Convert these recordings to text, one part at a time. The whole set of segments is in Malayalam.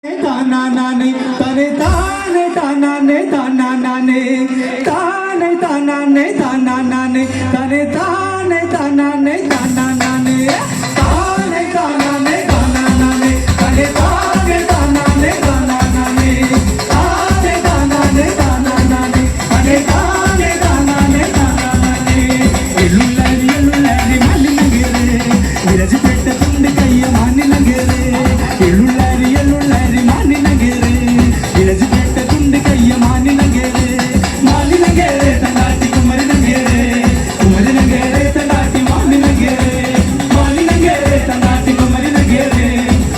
താനാനാനെ തനെ താനെ താനാനെ താനാനാനെ താനെ താനാനെ താനാനാനെ തനെ താനെ താനാനെ താനാനാനെ താനെ താനാനെ താനാനാനെ തനെ താനെ താനാനെ താനാനാനെ താനെ താനാനെ താനാനാനെ തനെ താനെ താനാനെ താനാനാനെ എള്ളുള്ളരി എള്ളുള്ളരി മല്ലിനഗരെ വിരജിപ്പെട്ട തുണ്ട് കയ്യ മാനിനഗരെ എള്ളുള്ളരി എള്ളുള്ളരി മാനിനഗരെ വിരജിപ്പെട്ട തുണ്ട് കയ്യ മാനിനഗരെ മാനിനഗരെ തണ്ടാട്ടി കുമരനഗരെ കുമരനഗരെ തണ്ടാട്ടി മാനിനഗരെ മാനിനഗരെ തണ്ടാട്ടി കുമരനഗരെ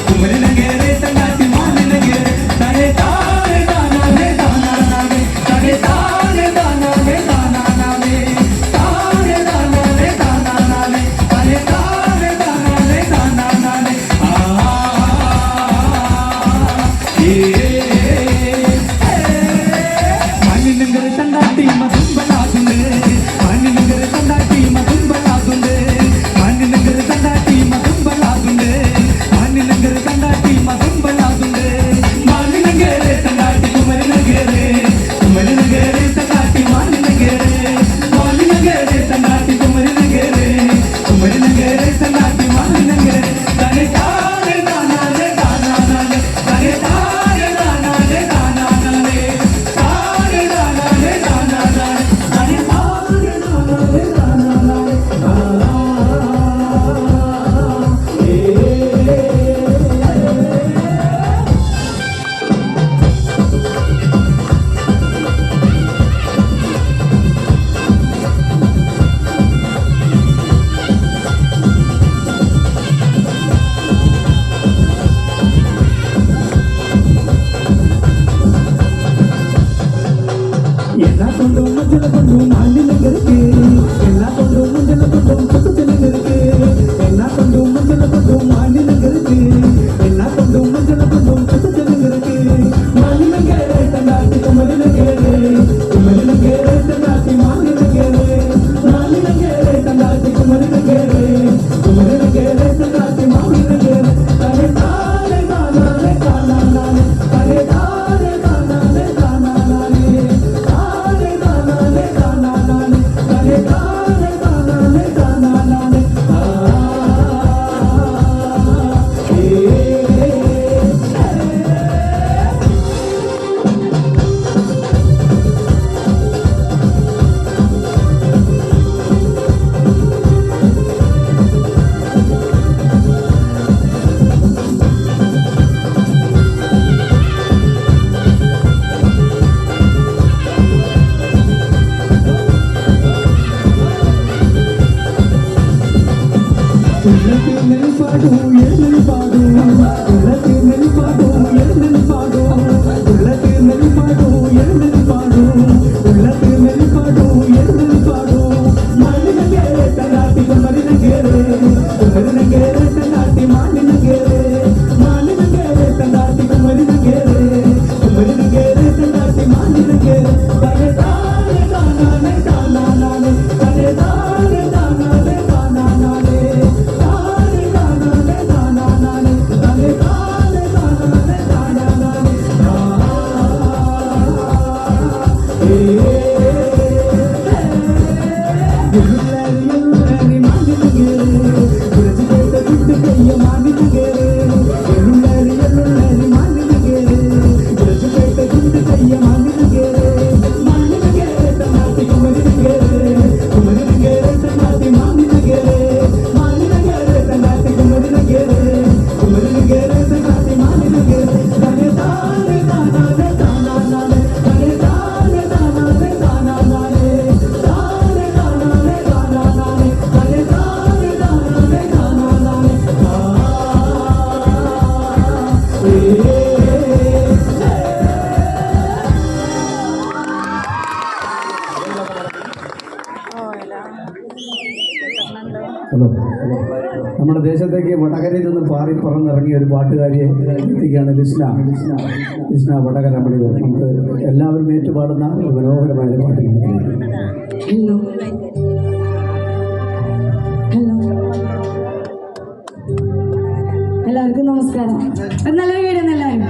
കുമരനഗരെ തണ്ടാട്ടി മാനിനഗരെ തനെ താനെ താനാനെ താനാനാനെ തനെ താനെ താനാനെ താനാനാനെ താനെ താനാനെ താനാനാനെ തനെ താനെ താനാനെ താനാനാനെ മാനിനഗരെ തണ്ടാട്ടി മധുമ്പലാകുണ്ട് മാനിനഗരെ തണ്ടാട്ടി മധുമ്പലാകുണ്ട് മാനിനഗരെ തണ്ടാട്ടി മധുമ്പലാകുണ്ട് മാനിനഗരെ തണ്ടാട്ടി മധുമ്പലാകുണ്ട് മാനിനഗരെ തണ്ടാട്ടി കുമരനഗരെ കുമരനഗരെ തണ്ടാട്ടി മാനിനഗരെ മാനിനഗരെ തണ്ടാട്ടി കുമരനഗരെ കുമരനഗരെ തണ്ടാട്ടി മാനിനഗരെ തനെ താനെ താനാനെ താനാനാനെ തനെ താനെ താനാനെ താനാനാനെ താനെ താനാനെ താനാനാനെ തനെ താനെ താനാനെ താനാനാനെ എല്ലാ കൊണ്ടും മഞ്ചള കൊണ്ടും മാലിന്യങ്ങൾക്ക് എല്ലാ കൊണ്ടും മഞ്ചള കൊണ്ടും ചുറ്റത്തിനങ്ങൾക്ക് എല്ലാ കൊണ്ടും മഞ്ചള കൊണ്ടും മാലിന്യങ്ങൾക്ക് എല്ലാ കൊണ്ടും മഞ്ചള കൊണ്ടും ചുറ്റത്തിനങ്ങൾക്ക് മാലിന്യങ്ങളെ തണ്ടാട്ടി കുമരനഗരെ കുമരനഗരെ തണ്ടാട്ടി മാലിന്യങ്ങളെ മാലിന്യങ്ങളെ തണ്ടാട്ടി കുമരനഗരെ കുമരനഗരെ തണ്ടാട്ടി മാലിന്യങ്ങളെ തനെ താനെ താനാനെ താനാനാനെ തനെ താനെ താനാനെ താനാനാനെ താനെ താനാനെ താനാനാനെ തനെ താനെ താനാനെ താനാനാനെ ഉള്ളത്തിൽ പാടൂ എഴുന്നൽ പാടൂ ഉള്ളത്തിൽ പാടൂ എഴുന്നൽ പാടൂ ഉള്ളത്തിൽ പാടൂ എഴുന്നൽ പാടൂ ഉള്ളത്തിൽ പാടൂ എഴുന്നൽ പാടൂ മാനിനഗരെ തണ്ടാട്ടി കുമരനഗരെ കുമരനഗരെ തണ്ടാട്ടി മാനിനഗരെ മാനിനഗരെ തണ്ടാട്ടി കുമരനഗരെ കുമരനഗരെ തണ്ടാട്ടി മാനിനഗരെ തനെ താനെ താനാനെ താനാനാനെ തനെ താനെ താനാനെ താനാനാനെ താനെ താനാനെ താനാനാനെ തനെ താനെ താനാനെ താനാനാനെ എള്ളുള്ളരി എള്ളുള്ളരി മാനിനഗരെ വിരജിപ്പെട്ട തുണ്ട് കയ്യ മാനിനഗരെ എള്ളുള്ളരി എള്ളുള്ളരി മാനിനഗരെ വിരജിപ്പെട്ട തുണ്ട് കയ്യ മാനിനഗരെ മാനിനഗരെ തണ്ടാട്ടി കുമരനഗരെ കുമരനഗരെ തണ്ടാട്ടി മാനിനഗരെ മാനിനഗരെ തണ്ടാട്ടി കുമരനഗരെ കുമരനഗരെ തണ്ടാട്ടി മാനിനഗരെ തനെ താനെ താനാനെ താനാനാനെ തനെ താനെ താനാനെ താനാനാനെ താനെ താനാനെ താനാനാനെ തനെ താനെ താനാനെ താനാനാനെ ഹലോ നമ്മുടെ ദേശത്തേക്ക് വടകരയിൽ നിന്ന് പാറി പറന്നിറങ്ങിയ ഒരു പാട്ടുകാരിയെ എത്തിക്കുകയാണ് ലിസ്ന വടകര മണികൾ. നമുക്ക് എല്ലാവരും ഏറ്റുപാടുന്ന ഒരു മനോഹരമായ പാട്ട്. ഹലോ ഹലോ എല്ലാവർക്കും നമസ്കാരം. നല്ല വീട് എല്ലാവരും